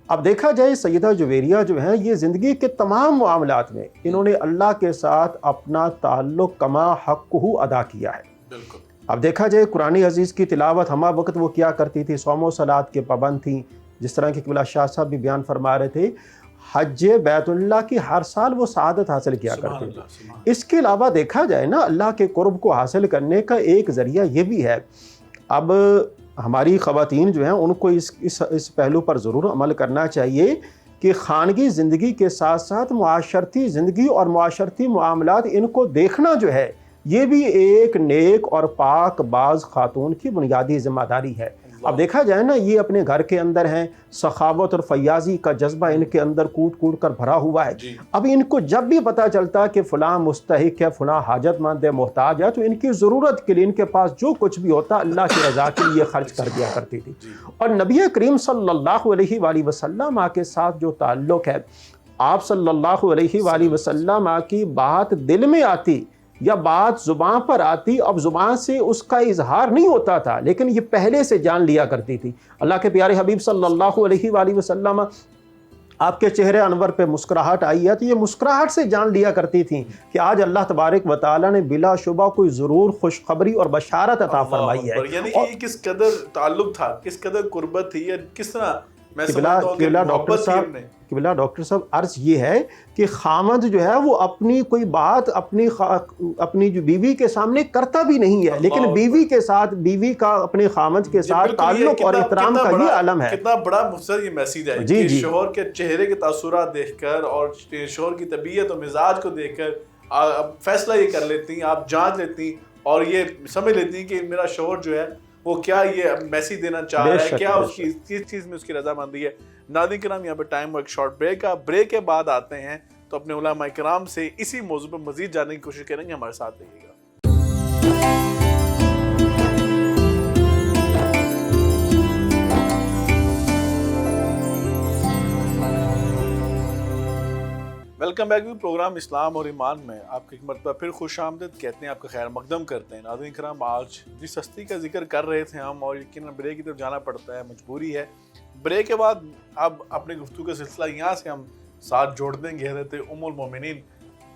اب دیکھا جائے سیدہ جویریہ جو ہیں، یہ زندگی کے تمام معاملات میں انہوں نے اللہ کے ساتھ اپنا تعلق کما حقہ ادا کیا ہے۔ بالکل۔ اب دیکھا جائے قرآن عزیز کی تلاوت ہمہ وقت وہ کیا کرتی تھی، صوم و صلات کے پابند تھیں، جس طرح کہ قبلہ شاہ صاحب بھی بیان فرما رہے تھے، حج بیت اللہ کی ہر سال وہ سعادت حاصل کیا کرتے تھے۔ اس کے علاوہ دیکھا جائے نا، اللہ کے قرب کو حاصل کرنے کا ایک ذریعہ یہ بھی ہے، اب ہماری خواتین جو ہیں ان کو اس پہلو پر ضرور عمل کرنا چاہیے کہ خانگی زندگی کے ساتھ ساتھ معاشرتی زندگی اور معاشرتی معاملات ان کو دیکھنا جو ہے، یہ بھی ایک نیک اور پاک باز خاتون کی بنیادی ذمہ داری ہے۔ اب دیکھا جائے نا، یہ اپنے گھر کے اندر ہیں، سخاوت اور فیاضی کا جذبہ ان کے اندر کوٹ کوٹ کر بھرا ہوا ہے۔ اب ان کو جب بھی پتہ چلتا کہ فلاں مستحق ہے، فلاں حاجت مند ہے، محتاج ہے، تو ان کی ضرورت کے لیے ان کے پاس جو کچھ بھی ہوتا اللہ کی رضا کے لیے خرچ کر دیا کرتی تھی۔ اور نبی کریم صلی اللہ علیہ وآلہ وسلم کے ساتھ جو تعلق ہے، آپ صلی اللہ علیہ وآلہ وسلم کی بات دل میں آتی یا بات زبان پر آتی، اب زبان سے اس کا اظہار نہیں ہوتا تھا، لیکن یہ پہلے سے جان لیا کرتی تھی۔ اللہ کے پیارے حبیب صلی اللہ علیہ وآلہ وسلم، آپ کے چہرے انور پہ مسکراہٹ آئی ہے تو یہ مسکراہٹ سے جان لیا کرتی تھیں کہ آج اللہ تبارک و تعالیٰ نے بلا شبہ کوئی ضرور خوشخبری اور بشارت عطا فرمائی ہے۔ یعنی کہ یہ کس قدر تعلق تھا، کس قدر قربت تھی، یا کس طرح میں قبلہ ڈاکٹر صاحب عرض یہ ہے کہ خامد جو ہے وہ اپنی کوئی بات اپنی جو بیوی کے سامنے کرتا بھی نہیں ہے، لیکن بیوی کے ساتھ، بیوی کا اپنے خامد کے ساتھ تعلق اور احترام کا یہ علم ہے۔ کتنا بڑا مفصل یہ میسیج ہے کہ شوہر کے چہرے کے تاثرات دیکھ کر اور شوہر کی طبیعت اور مزاج کو دیکھ کر فیصلہ یہ کر لیتی ہیں، آپ جانچ لیتی اور یہ سمجھ لیتی ہیں کہ میرا شوہر جو ہے وہ کیا یہ میسیج دینا چاہ بے رہا ہے, شک، کیا بے اس کی کس چیز میں اس کی رضامندی ہے. ناظرین کرام یہاں پہ ٹائم ایک شارٹ بریک کا, بریک کے بعد آتے ہیں تو اپنے علماء کرام سے اسی موضوع پر مزید جاننے کی کوشش کریں گے. ہمارے ساتھ رہیے گا. ویلکم بیک ٹو پروگرام اسلام اور ایمان میں آپ کی ایک مرتبہ پھر خوش آمدید کہتے ہیں, آپ کا خیر مقدم کرتے ہیں. ناظرین کرام آج جس ہستی کا ذکر کر رہے تھے ہم, اور یقیناً بریک کی طرف جانا پڑتا ہے, مجبوری ہے. بریک کے بعد اب اپنے گفتگو کا سلسلہ یہاں سے ہم ساتھ جوڑ دیں گے حضرت ام المومنین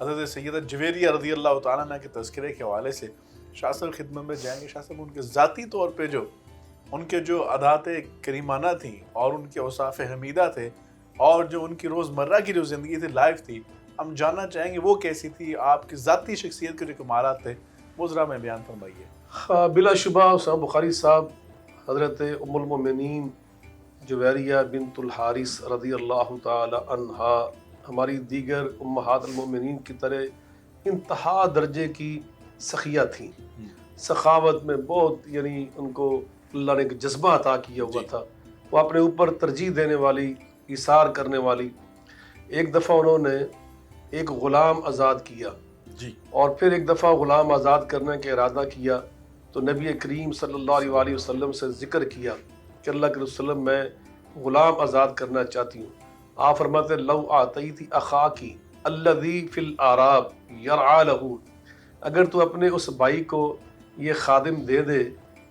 حضرت سیدہ جویریہ رضی اللہ تعالیٰ عنہ کے تذکرے کے حوالے سے. شاہ صاحب خدمت میں جائیں گے. شاہ صاحب ان کے ذاتی طور پہ جو ان کے جو عادات کریمانہ تھیں اور ان کے اوصاف حمیدہ تھے اور جو ان کی روزمرہ کی جو زندگی تھی, لائف تھی, ہم جاننا چاہیں گے وہ کیسی تھی, آپ کی ذاتی شخصیت کے جو کمالات تھے وہ ذرا میں بیان فرمائیے. بلا شبہ اسامہ بخاری صاحب حضرت ام المومنین جویریہ بنت الحارث رضی اللہ تعالی عنہا ہماری دیگر امہات المومنین کی طرح انتہا درجے کی سخیہ تھیں. سخاوت میں بہت یعنی ان کو اللہ نے ایک جذبہ عطا کیا ہوا تھا. وہ اپنے اوپر ترجیح دینے والی, ایثار کرنے والی. ایک دفعہ انہوں نے ایک غلام آزاد کیا اور پھر ایک دفعہ غلام آزاد کرنے کا ارادہ کیا تو نبی کریم صلی اللہ علیہ وآلہ وسلم سے ذکر کیا کہ اللہ کے رسول میں غلام آزاد کرنا چاہتی ہوں. آپ فرماتے لو آتیتی اخاکی الذی فی الاعراب یرعی لہ, اگر تو اپنے اس بھائی کو یہ خادم دے دے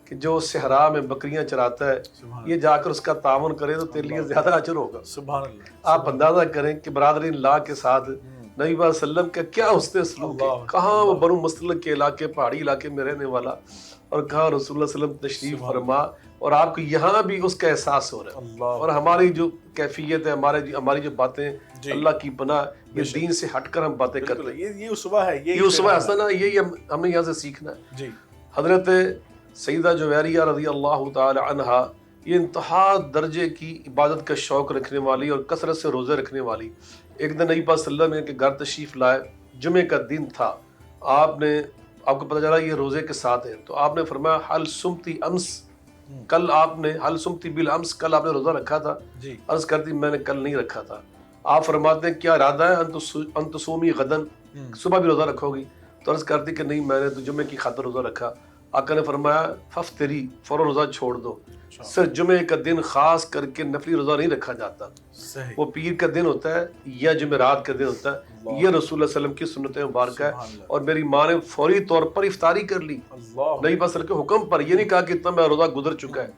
کہ جو صحرا میں بکریاں چراتا ہے, یہ جا کر اس کا تعاون کرے تو تیرے لیے زیادہ اجر ہوگا. سبحان اللہ. آپ اندازہ کریں کہ برادرین اللہ کے ساتھ نبی صلی اللہ علیہ وسلم کا کیا حسن سلوک ہے. کہاں وہ بنو مستلق کے علاقے, پہاڑی علاقے میں رہنے والا, اور کہاں رسول اللہ صلی اللہ علیہ وسلم تشریف فرما, اور آپ کو یہاں بھی اس کا احساس ہو رہا ہے. اور ہماری جو کیفیت ہے, ہماری جو باتیں اللہ کی پناہ, یہ دین سے ہٹ کر ہم باتیں کرتے ہیں. یہ اسوہ ہے, یہ اسوہ حسن ہے, یہی ہمیں یہاں سے سیکھنا ہے. حضرت سیدہ جویریہ رضی اللہ تعالی عنہا یہ انتہا درجے کی عبادت کا شوق رکھنے والی اور کثرت سے روزے رکھنے والی. ایک دن نبی پاک صلی اللہ علیہ وسلم کے گھر تشریف لائے, جمعے کا دن تھا. آپ کو پتہ چلا یہ روزے کے ساتھ ہیں, تو آپ نے فرمایا حل سمتی امس, کل آپ نے حل سمتی بالامس, کل آپ نے روزہ رکھا تھا؟ عرض کرتی میں نے کل نہیں رکھا تھا. آپ فرماتے ہیں کیا ارادہ ہے ان تصومی غدن, صبح بھی روزہ رکھو گی؟ تو عرض کرتی کہ نہیں میں نے تو جمعے کی خاطر روزہ رکھا. آقا نے فرمایا ففتری, فوراً روزہ چھوڑ دو. صرف جمعے کا دن خاص کر کے نفلی روزہ نہیں رکھا جاتا, وہ پیر کا دن ہوتا ہے یا جمعرات کا دن ہوتا ہے. یہ رسول اللہ صلی اللہ علیہ وسلم کی سنت مبارکہ ہے. اور میری ماں نے فوری طور پر افطاری کر لی نبی پاک صلی اللہ علیہ وسلم کے حکم پر. یہ نہیں کہا کہ اتنا میرا روزہ گزر چکا ہے.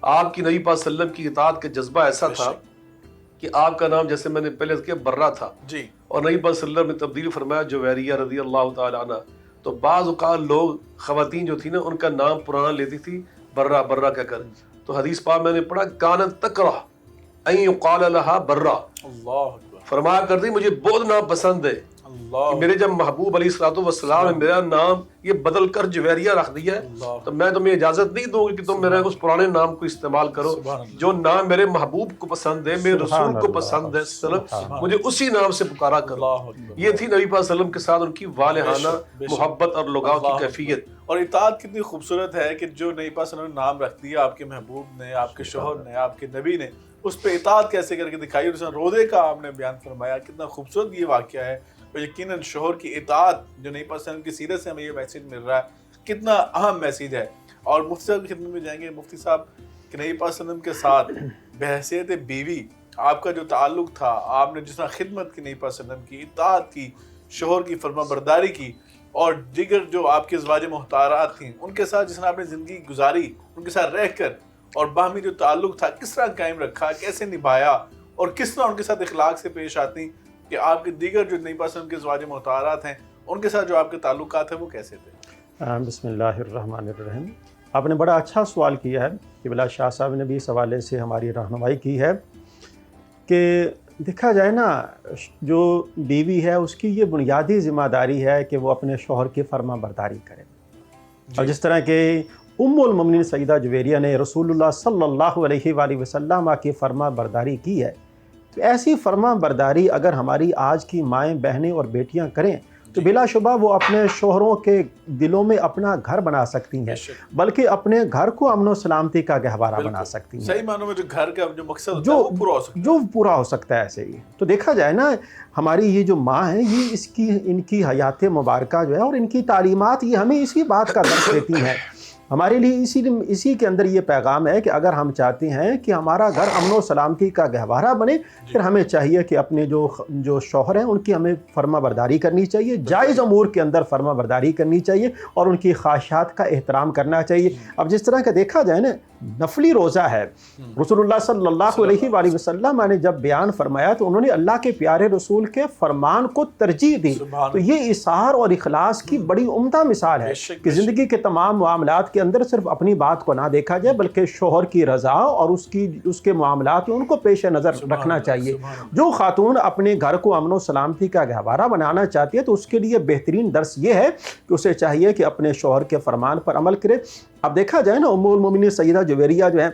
آپ کی نبی پاک صلی اللہ علیہ وسلم کی اطاعت کا جذبہ ایسا تھا کہ آپ کا نام جیسے میں نے پہلے کیا برہ تھا, اور نبی پاک صلی اللہ علیہ وسلم نے تبدیل فرمایا جویریہ رضی اللہ تعالی عنہ. تو بعض اوقات لوگ خواتین جو تھی نا ان کا نام پرانا لیتی تھی برہ برہ کہہ کر. تو حدیث پاک میں نے پڑھا کانت تکرہ ان یقال لہا برہ, فرمایا کرتی مجھے بہت نام پسند ہے کہ میرے جب محبوب علیہ الصلوۃ والسلام نے میرا نام یہ بدل کر جویریہ رکھ دیا ہے تو میں تمہیں اجازت نہیں دوں گی کہ تم میرے اس پرانے نام کو استعمال کرو. جو نام میرے محبوب کو پسند ہے, میرے رسول کو پسند ہے, مجھے اسی نام سے پکارا کرو. یہ تھی نبی پاک صلی اللہ علیہ وسلم کے ساتھ ان کی والہانہ محبت اور لگاؤ کی کیفیت. اور اطاعت کتنی خوبصورت ہے کہ جو نبی پاک صلی اللہ علیہ وسلم نے نام رکھ دیا, آپ کے محبوب نے, آپ کے شوہر نے, آپ کے نبی نے, اس پہ اطاعت کیسے کر کے دکھائی. اور روزے کا آپ نے بیان فرمایا, کتنا خوبصورت یہ واقعہ ہے. اور یقیناً شوہر کی اطاعت جو نبی پاک صلی اللہ علیہ وسلم کی سیرت سے ہمیں یہ میسیج مل رہا ہے, کتنا اہم میسیج ہے. اور مفتی صاحب کی خدمت میں جائیں گے. مفتی صاحب کہ نبی پاک صلی اللہ علیہ وسلم کے ساتھ بحیثیت بیوی آپ کا جو تعلق تھا, آپ نے جس طرح خدمت کی, نبی پاک صلی اللہ علیہ وسلم کی اطاعت کی, شوہر کی فرما برداری کی, اور دیگر جو آپ کے ازواج محترمات تھیں ان کے ساتھ جس طرح آپ نے زندگی گزاری, ان کے ساتھ رہ کر, اور باہمی جو تعلق تھا کس طرح قائم رکھا, کیسے نبھایا, اور کس طرح ان کے ساتھ اخلاق سے پیش آتی کہ آپ کے دیگر جو نبی پاک صلی اللہ علیہ وسلم کے ازواج محترمات ہیں ان کے ساتھ جو آپ کے تعلقات ہیں وہ کیسے تھے؟ بسم اللہ الرحمن الرحیم. آپ نے بڑا اچھا سوال کیا ہے کہ بلا شاہ صاحب نے بھی اس حوالے سے ہماری رہنمائی کی ہے کہ دیکھا جائے نا, جو بیوی ہے اس کی یہ بنیادی ذمہ داری ہے کہ وہ اپنے شوہر کی فرما برداری کرے. اور جس طرح کہ ام المومنین سیدہ جویریہ نے رسول اللہ صلی اللہ علیہ وآلہ وسلم کی فرما برداری کی ہے, تو ایسی فرما برداری اگر ہماری آج کی مائیں, بہنیں اور بیٹیاں کریں تو بلا شبہ وہ اپنے شوہروں کے دلوں میں اپنا گھر بنا سکتی ہیں، بلکہ اپنے گھر کو امن و سلامتی کا گہوارہ بنا سکتی ہیں، صحیح معنوں میں جو گھر کا جو مقصد ہوتا ہے وہ پورا ہو سکتا ہے، جو پورا ہو سکتا ہے ایسے ہی۔ تو دیکھا جائے نا، ہماری یہ جو ماں ہیں، یہ ان کی حیات مبارکہ جو ہے اور ان کی تعلیمات یہ ہمیں اسی بات کا درس دیتی ہیں۔ ہمارے لیے اسی کے اندر یہ پیغام ہے کہ اگر ہم چاہتے ہیں کہ ہمارا گھر امن و سلامتی کا گہوارہ بنے، پھر ہمیں چاہیے کہ اپنے جو شوہر ہیں ان کی ہمیں فرما برداری کرنی چاہیے، جائز امور کے اندر فرما برداری کرنی چاہیے اور ان کی خواہشات کا احترام کرنا چاہیے۔ اب جس طرح کا دیکھا جائے نا، نفلی روزہ ہے، رسول اللہ صلی اللہ علیہ وآلہ وسلم نے جب بیان فرمایا تو انہوں نے اللہ کے پیارے رسول کے فرمان کو ترجیح دی۔ تو یہ اظہار اور اخلاص کی بڑی عمدہ مثال ہے کہ زندگی کے تمام معاملات کے اندر صرف اپنی بات کو نہ دیکھا جائے، بلکہ شوہر کی رضا اور اس کے معاملات میں ان کو پیش نظر رکھنا چاہیے۔ جو خاتون اپنے گھر کو امن و سلامتی کا گہوارہ بنانا چاہتی ہے تو اس کے لیے بہترین درس یہ ہے کہ اسے چاہیے کہ اپنے شوہر کے فرمان پر عمل کرے۔ اب دیکھا جائے نا، ام المومنین سیدہ جویریہ جو ہے،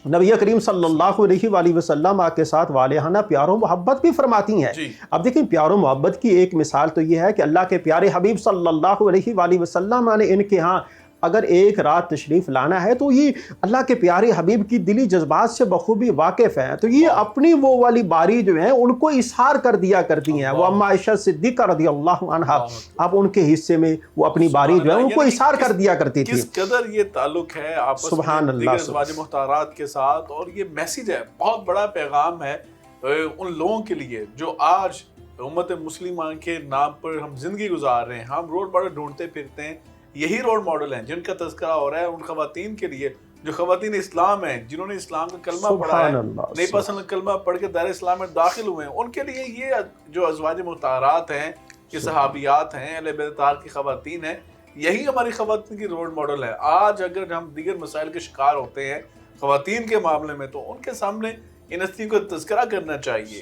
نبی کریم صلی اللہ علیہ وآلہ وسلم کے ساتھ والہانہ پیار و محبت بھی فرماتی ہیں۔ اب دیکھیں، پیار و محبت کی ایک مثال تو یہ ہے کہ اللہ کے پیارے حبیب صلی اللہ علیہ وآلہ وسلم نے ان کے ہاں اگر ایک رات تشریف لانا ہے تو یہ اللہ کے پیارے حبیب کی دلی جذبات سے بخوبی واقف ہیں، تو یہ اپنی وہ والی باری جو ہیں ان کو اظہار کر دیا کرتی ہیں۔ وہ اما عائشہ صدیقہ رضی اللہ عنہا، اب ان کے حصے میں وہ اپنی باری جو ہے ان کو اظہار کر دیا کرتی تھی۔ کس قدر یہ تعلق ہے آپس میں دیگر ازواج محترمات کے ساتھ، اور یہ میسیج ہے، بہت بڑا پیغام ہے ان لوگوں کے لیے جو آج امت مسلمہ کے نام پر ہم زندگی گزار رہے ہیں۔ ہم رول ماڈل ڈھونڈتے پھرتے ہیں، یہی رول ماڈل ہیں جن کا تذکرہ ہو رہا ہے ان خواتین کے لیے جو خواتین اسلام ہیں، جنہوں نے اسلام کا کلمہ پڑھا ہے، نئی پسند کلمہ پڑھ کے دار اسلام میں داخل ہوئے ہیں۔ ان کے لیے یہ جو ازواج مطہرات ہیں، یہ صحابیات ہیں، اہل بیت اطہار کی خواتین ہیں، یہی ہماری خواتین کی رول ماڈل ہے۔ آج اگر ہم دیگر مسائل کے شکار ہوتے ہیں خواتین کے معاملے میں، تو ان کے سامنے ان ہستیوں کو تذکرہ کرنا چاہیے،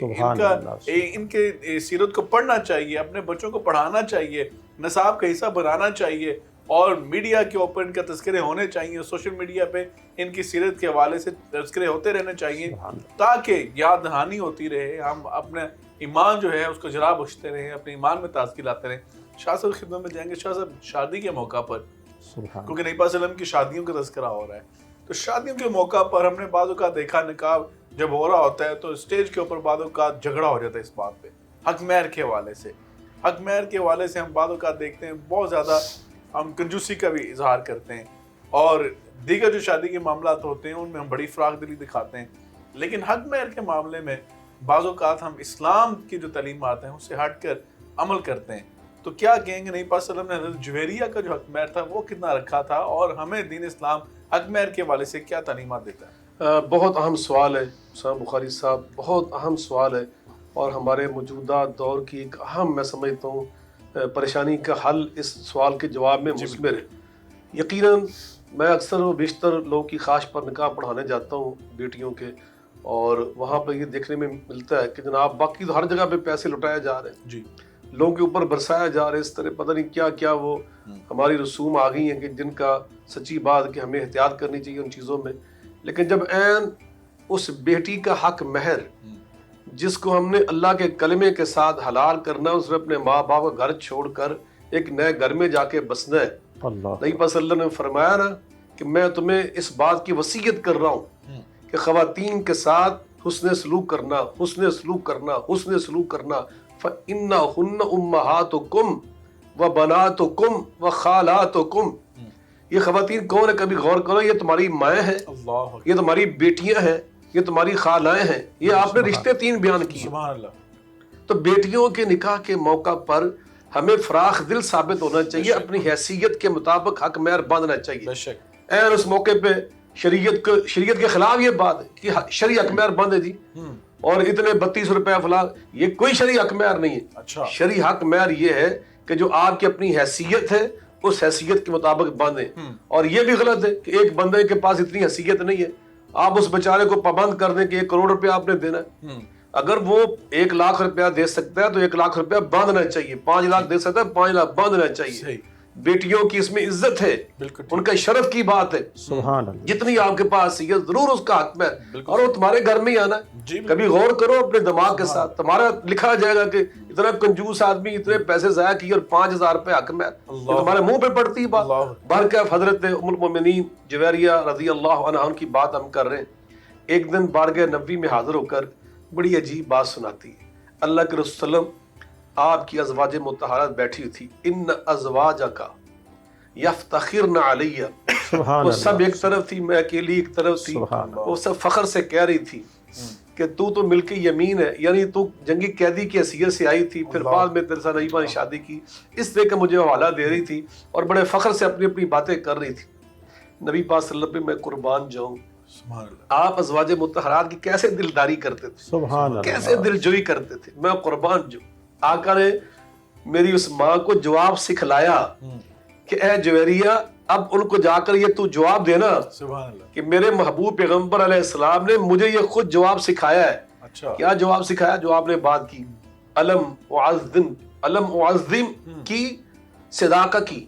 ان کے سیرت کو پڑھنا چاہیے، اپنے بچوں کو پڑھانا چاہیے، نصاب کا حصہ بنانا چاہیے، اور میڈیا کے اوپر ان کا تذکرے ہونے چاہیے، سوشل میڈیا پہ ان کی سیرت کے حوالے سے تذکرے ہوتے رہنے چاہیے، تاکہ یاد دہانی ہوتی رہے، ہم اپنے ایمان جو ہے اس کو جلا بخشتے رہیں، اپنے ایمان میں تازگی لاتے رہیں۔ شاہ صاحب خدمت میں جائیں گے۔ شاہ صاحب، شادی کے موقع پر، کیونکہ نبی صلی اللہ علیہ وسلم کی شادیوں کا تذکرہ ہو رہا ہے، تو شادیوں کے موقع پر ہم نے بعض اوقات دیکھا، نکاح جب ہو رہا ہوتا ہے تو اسٹیج کے اوپر بعض اوقات جھگڑا ہو جاتا ہے اس بات پہ، حق مہر کے حوالے سے۔ حق مہر کے حوالے سے ہم بعض اوقات دیکھتے ہیں بہت زیادہ ہم کنجوسی کا بھی اظہار کرتے ہیں، اور دیگر جو شادی کے معاملات ہوتے ہیں ان میں ہم بڑی فراخ دلی دکھاتے ہیں، لیکن حق مہر کے معاملے میں بعض اوقات ہم اسلام کی جو تعلیمات ہیں اس سے ہٹ کر عمل کرتے ہیں۔ تو کیا کہیں گے، نبی پاک صلی اللہ علیہ وسلم نے حضرت جویریہ کا جو حق مہر تھا وہ کتنا رکھا تھا، اور ہمیں دین اسلام حق مہر کے حوالے سے کیا تعلیمات دیتا ہے؟ بہت اہم سوال ہے حسام بخاری صاحب، بہت اہم سوال ہے، اور ہمارے موجودہ دور کی ایک اہم، میں سمجھتا ہوں، پریشانی کا حل اس سوال کے جواب میں مثمر ہے۔ یقیناً میں اکثر و بیشتر لوگوں کی خواہش پر نکاح پڑھانے جاتا ہوں، بیٹیوں کے، اور وہاں پہ یہ دیکھنے میں ملتا ہے کہ جناب باقی تو ہر جگہ پہ پیسے لٹائے جا رہے ہیں، لوگوں کے اوپر برسایا جا رہے ہیں، اس طرح پتہ نہیں کیا کیا وہ ہماری رسوم آ گئی ہیں کہ جن کا سچی بات کہ ہمیں احتیاط کرنی چاہیے ان چیزوں میں۔ لیکن جب عین اس بیٹی کا حق مہر جس کو ہم نے اللہ کے کلمے کے ساتھ حلال کرنا، اس نے اپنے ماں باپ کا گھر چھوڑ کر ایک نئے گھر میں جا کے بسنا ہے، نبی صلی اللہ علیہ وسلم نے فرمایا نا کہ میں تمہیں اس بات کی وصیت کر رہا ہوں کہ خواتین کے ساتھ حسن سلوک کرنا، حسن سلوک کرنا، حسن سلوک کرنا۔ فَإِنَّهُنَّ أُمَّهَاتُكُمْ وَبَنَاتُكُمْ وَخَالَاتُكُمْ۔ یہ خواتین کون ہے؟ کبھی غور کرو، یہ تمہاری مائیں ہیں، یہ تمہاری بیٹیاں ہیں، یہ تمہاری خالائیں ہیں۔ یہ آپ نے رشتے تین بیان کیے۔ تو بیٹیوں کے نکاح کے موقع پر ہمیں فراخ دل ثابت ہونا چاہیے، اپنی حیثیت کے مطابق حق مہر باندھنا چاہیے۔ این اس موقع پہ شریعت کے خلاف یہ بات ہے کہ شرعی حق مہر باندھے جی، اور اتنے 32 روپے فلاں، یہ کوئی شرعی حق مہر نہیں ہے۔ شرعی حق مہر یہ ہے کہ جو آپ کی اپنی حیثیت ہے اس حیثیت کے مطابق باندھیں، اور یہ بھی غلط ہے کہ ایک بندے کے پاس اتنی حیثیت نہیں ہے، آپ اس بیچارے کو پابند کر دیں کہ 1 کروڑ روپے آپ نے دینا ہے۔ اگر وہ 1 لاکھ روپیہ دے سکتا ہے تو 1 لاکھ روپیہ باندھنا چاہیے، 5 لاکھ دے سکتا ہے 5 لاکھ باندھنا چاہیے۔ بیٹیوں کی اس میں عزت ہے، ان کا شرف کی بات ہے، سبحان اللہ، جتنی آپ کے پاس ہے ضرور اس کا حق میں، اور وہ تمہارے گھر میں ہی آنا ہے۔ کبھی غور کرو اپنے دماغ کے ساتھ، تمہارا لکھا جائے گا کہ اتنا کنجوس آدمی اتنے پیسے ضائع کیے اور 5000 روپے حق میں، یہ تمہارے منہ پہ پڑتی بات۔ بارگاہ حضرت ام المؤمنین جویریہ رضی اللہ عنہا ان کی بات ہم کر رہے ہیں، ایک دن بارگاہ نبوی میں حاضر ہو کر بڑی عجیب بات سناتی ہے۔ اللہ کے رسول آپ کی ازواج مطہرات بیٹھی تھی، ان ازواجک یفتخرن علی، سبحان وہ اللہ، سب ایک طرف تھی، میں اکیلی ایک طرف تھی، سبحان اللہ، وہ سب فخر سے کہہ رہی تھی کہ تو ملک یمین ہے، یعنی تو جنگی قیدی کی حیثیت سے آئی تھی، پھر بعد میں تیرے ساتھ نبی نے شادی کی، اس طرح کا مجھے حوالہ دے رہی تھی اور بڑے فخر سے اپنی اپنی باتیں کر رہی تھی۔ نبی پاک صلی اللہ علیہ وسلم میں قربان جاؤں، آپ ازواج مطہرات کی کیسے دلداری کرتے تھے، سبحان اللہ، کیسے دلجوئی کرتے تھے، میں قربان جاؤں۔ آقا نے میری اس ماں کو جواب سکھلایا کہ اے جویریہ اب ان کو جا کر یہ تو جواب دینا کہ میرے محبوب پیغمبر علیہ السلام نے مجھے یہ خود جواب سکھایا ہے۔ کیا جواب سکھایا؟ جو آپ نے بات کی، علم اعظم کی صداقت کی،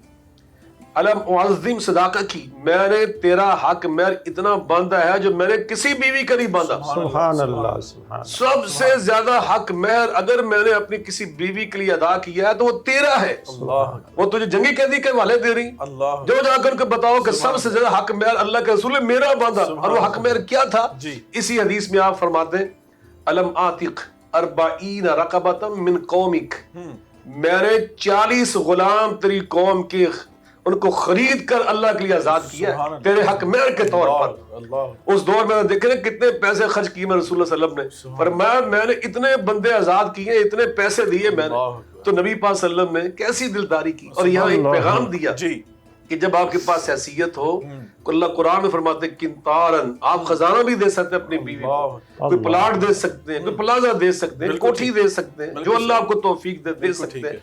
علم اعظم صداقت کی، میں نے تیرا حق مہر اتنا باندھا ہے جو میں نے کسی بیوی کا نہیں باندھا۔ سبحان اللہ، سبحان اللہ، سب سے زیادہ حق مہر اگر میں نے اپنی کسی بیوی کے لیے ادا کیا ہے تو وہ تیرا ہے۔ وہ تجھے جنگی قیدی کے حوالے دے رہی، جو جا کر کے بتاؤ کہ سب سے زیادہ حق مہر اللہ کے رسول نے میرا باندھا، اور وہ حق مہر کیا تھا؟ اسی حدیث میں آپ فرماتے ہیں علم آتق 40 رقبۃ من قومک، میں نے 40 غلام تیری قوم کے ان کو خرید کر اللہ کے لیے آزاد کیا ہے تیرے حق مہر کے طور پر۔ اس دور میں دیکھ رہے کتنے پیسے خرچ کیے میں رسول اللہ صلی اللہ علیہ وسلم نے، فرمایا میں نے اتنے بندے آزاد کیے، اتنے پیسے دیے میں نے۔ تو نبی پاک صلی اللہ علیہ وسلم نے کیسی دلداری کی، اور یہاں ایک پیغام دیا کہ جب آپ کے پاس حیثیت ہو، اللہ قرآن میں فرماتے ہیں کنتارن، آپ خزانہ بھی دے سکتے ہیں اپنی بیوی کو، کوئی پلاٹ دے سکتے ہیں، کوئی پلازہ دے سکتے ہیں، کوٹھی دے سکتے ہیں، جو اللہ آپ کو توفیق دے سکتے ہیں،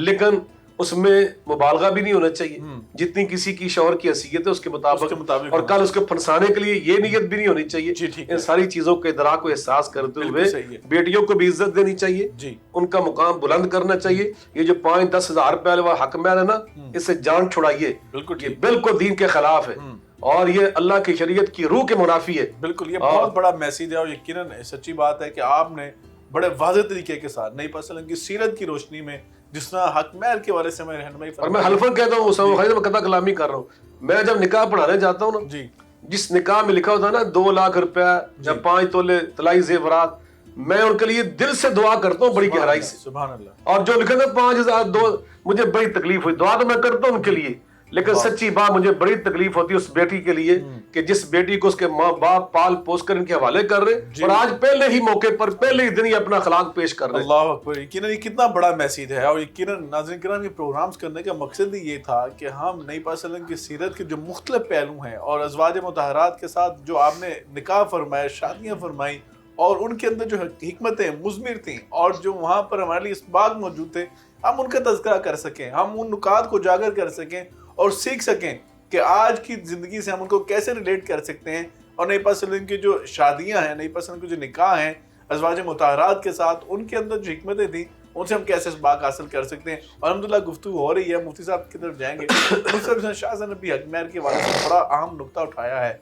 لیکن اس میں مبالغہ بھی نہیں ہونا چاہیے، جتنی کسی کی شوہر کی حیثیت ہے اس کے مطابق، اور کل اس کو پھنسانے کے لیے یہ نیت بھی نہیں ہونی چاہیے۔ ان ساری چیزوں کے ادراک و احساس کرتے ہوئے بیٹیوں کو بھی عزت دینی چاہیے، ان کا مقام بلند کرنا چاہیے۔ یہ جو 5-10 ہزار روپے والا حق مہر ہے نا، اس سے جان چھڑائیے، یہ بالکل دین کے خلاف ہے اور یہ اللہ کی شریعت کی روح کے منافی ہے۔ بالکل، یہ بہت بڑا میسیج ہے، اور یقیناً سچی بات ہے کہ آپ نے بڑے واضح طریقے کے ساتھ نبی پاک صلی اللہ علیہ وسلم کی سیرت کی روشنی میں جس طرح حق مہر کے والے سے میں رہنمائی اور میں حلفاً کہتا ہوں، اسامہ خالد میں قطع کلامی کر رہا ہوں، میں جب نکاح پڑھانے جاتا ہوں نا، جس نکاح میں لکھا ہوتا ہے نا 2 لاکھ روپے یا 5 تولے طلائی زیورات، میں ان کے لیے دل سے دعا کرتا ہوں بڑی گہرائی سے۔ سبحان اللہ۔ اور جو لکھا تھا 5000 مجھے بڑی تکلیف ہوئی، دعا تو میں کرتا ہوں ان کے لیے، لیکن سچی بات مجھے بڑی تکلیف ہوتی ہے اس بیٹی کے لیے کہ جس بیٹی کو اس کے ماں باپ پال پوس کر ان کے حوالے کر رہے، اور آج پہلے ہی موقع پر پہلے ہی دن ہی اپنا اخلاق پیش کر رہے۔ اللہ اکبر، یقیناً یہ کتنا بڑا میسیج ہے، اور یقیناً ناظرین کرام یہ پروگرامز کرنے کا مقصد ہی یہ تھا کہ ہم نبی پاک صلی اللہ علیہ وسلم کی سیرت کے جو مختلف پہلو ہیں اور ازواج مطہرات کے ساتھ جو آپ نے نکاح فرمایا، شادیاں فرمائیں، اور ان کے اندر جو حکمتیں مضمر تھیں اور جو وہاں پر ہمارے لیے اسباق موجود تھے، ہم ان کا تذکرہ کر سکیں، ہم ان نکات کو اجاگر کر سکیں اور سیکھ سکیں کہ آج کی زندگی سے ہم ان کو کیسے ریلیٹ کر سکتے ہیں، اور نبی پاک صلی اللہ علیہ وسلم کی جو شادیاں ہیں، نبی پاک صلی اللہ علیہ وسلم کے جو نکاح ہیں ازواج مطہرات کے ساتھ، ان کے اندر جو حکمتیں تھیں ان سے ہم کیسے اسباق حاصل کر سکتے ہیں۔ الحمدللہ گفتگو ہو رہی ہے، مفتی صاحب کی طرف جائیں گے۔ مفتی صاحب شاہ صاحب نے بھی حق مہر کے حوالے سے بڑا اہم نقطہ اٹھایا ہے۔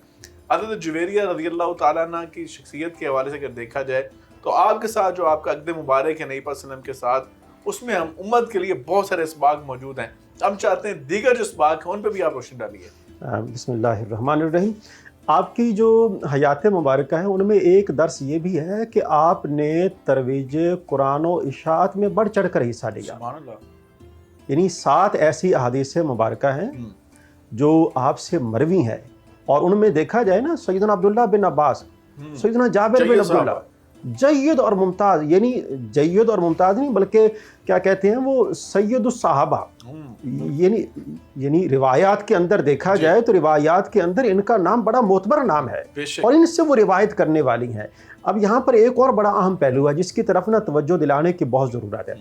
حضرت جویریہ رضی اللہ تعالیٰ عنہ کی شخصیت کے حوالے سے اگر دیکھا جائے تو آپ کے ساتھ جو آپ کا عقد مبارک ہے نبی پاک صلی اللہ علیہ وسلم کے ساتھ، اس میں ہم امت کے لیے بہت سارے اسباق موجود ہیں، ہم چاہتے ہیں دیگر جو اسباق ہیں ان پہ بھی آپ روشنی ڈالیے۔ بسم اللہ الرحمن الرحیم۔ آپ کی جو حیات مبارکہ ہیں ان میں ایک درس یہ بھی ہے کہ آپ نے ترویج قرآن و اشاعت میں بڑھ چڑھ کر حصہ لیا، سبحان اللہ۔ یعنی 7 ایسی احادیث مبارکہ ہیں جو آپ سے مروی ہیں، اور ان میں دیکھا جائے نا سیدنا عبداللہ بن عباس، سیدنا جابر بن عبداللہ، جید اور ممتاز، یعنی جید اور ممتاز نہیں بلکہ کیا کہتے ہیں وہ سید الصحابہ، یعنی روایات کے اندر دیکھا جائے تو روایات کے اندر ان کا نام بڑا معتبر نام ہے اور ان سے وہ روایت کرنے والی ہیں۔ اب یہاں پر ایک اور بڑا اہم پہلو ہے جس کی طرف نا توجہ دلانے کی بہت ضرورت ہے۔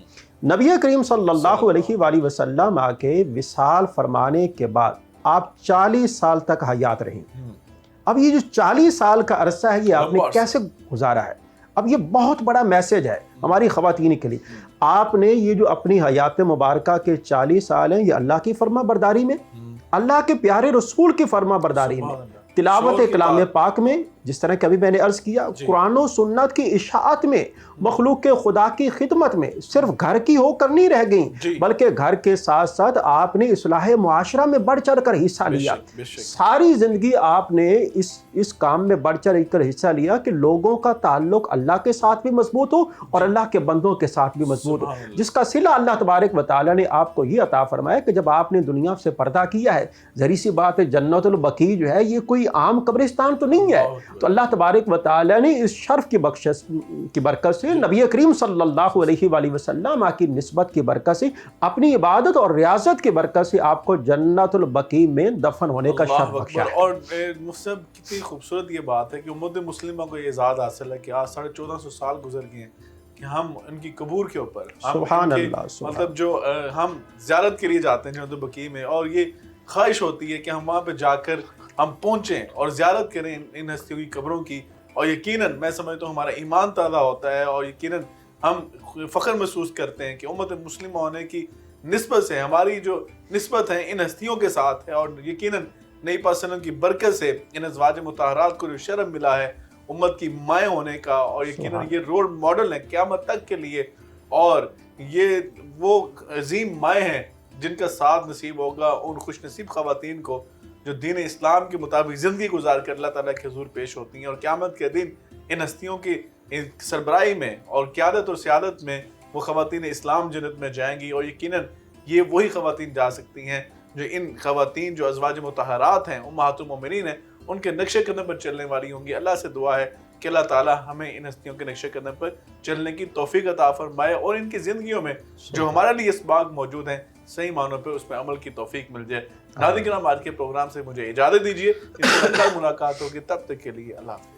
نبی کریم صلی اللہ علیہ وآلہ وسلم کے وصال فرمانے کے بعد آپ 40 سال تک حیات رہیں۔ اب یہ جو 40 سال کا عرصہ ہے یہ آپ نے کیسے گزارا ہے؟ اب یہ بہت بڑا میسج ہے ہماری خواتین کے لیے. آپ نے یہ جو اپنی حیات مبارکہ کے 40 سال ہیں یہ اللہ کی فرما برداری میں, اللہ کے پیارے رسول کی فرما برداری میں, تلاوت کلام پاک میں, جس طرح کہ ابھی میں نے عرض کیا, قرآن و سنت کی اشاعت میں, مخلوق کے خدا کی خدمت میں, صرف گھر کی ہو کر نہیں رہ گئیں بلکہ گھر کے ساتھ ساتھ آپ نے اصلاح معاشرہ میں بڑھ چڑھ کر حصہ لیا. ساری زندگی آپ نے اس کام میں بڑھ چڑھ کر حصہ لیا کہ لوگوں کا تعلق اللہ کے ساتھ بھی مضبوط ہو اور اللہ کے بندوں کے ساتھ بھی مضبوط ہو, جس کا صلہ اللہ تبارک و تعالیٰ نے آپ کو یہ عطا فرمایا کہ جب آپ نے دنیا سے پردہ کیا ہے, ظاہر سی بات ہے جنت البقیع جو ہے یہ کوئی عام قبرستان تو نہیں ہے, تو اللہ تبارک و تعالیٰ نے اس شرف کی بخشش کی برکت سے, نبی کریم صلی اللہ علیہ وآلہ وسلم کی نسبت کی برکت سے, اپنی عبادت اور ریاضت کی برکت سے آپ کو جنت البقیع میں دفن ہونے کا شرف بخشا ہے. اور مصعب کتنی خوبصورت یہ بات ہے کہ امت مسلمہ کو یہ اعزاز حاصل ہے کہ آج 1450 سال گزر گئے ہیں کہ ہم ان کی قبور کے اوپر سبحان اللہ, مطلب جو ہم زیارت کے لیے جاتے ہیں جنت البقیع میں, اور یہ خواہش ہوتی ہے کہ ہم وہاں پہ جا کر ہم پہنچیں اور زیارت کریں ان ہستیوں کی قبروں کی, اور یقیناً میں سمجھتا ہوں ہمارا ایمان تازہ ہوتا ہے, اور یقیناً ہم فخر محسوس کرتے ہیں کہ امت مسلمہ ہونے کی نسبت سے ہماری جو نسبت ہے ان ہستیوں کے ساتھ ہے, اور یقیناً نبی پاک صلی اللہ علیہ وسلم کی برکت سے ان ازواج مطہرات کو جو شرف ملا ہے امت کی مائیں ہونے کا, اور یقیناً یہ رول ماڈل ہیں قیامت تک کے لیے, اور یہ وہ عظیم مائیں ہیں جن کا ساتھ نصیب ہوگا ان خوش نصیب خواتین کو جو دین اسلام کے مطابق زندگی گزار کر اللہ تعالیٰ کے حضور پیش ہوتی ہیں, اور قیامت کے دن ان ہستیوں کی سربراہی میں اور قیادت اور سیادت میں وہ خواتین اسلام جنت میں جائیں گی, اور یقیناً یہ وہی خواتین جا سکتی ہیں جو ان خواتین جو ازواج مطہرات ہیں, امہات المومنین ہیں, ان کے نقش قدم پر چلنے والی ہوں گی. اللہ سے دعا ہے کہ اللہ تعالیٰ ہمیں ان ہستیوں کے نقش قدم پر چلنے کی توفیق عطا فرمائے, اور ان کی زندگیوں میں جو ہمارے لیے اسباق موجود ہیں صحیح معنوں پہ اس پہ عمل کی توفیق مل جائے. ناظرین کرام, آج کے پروگرام سے مجھے اجازت دیجیے, ان شاء اللہ ملاقات ہوگی, تب تک کے لیے اللہ حافظ.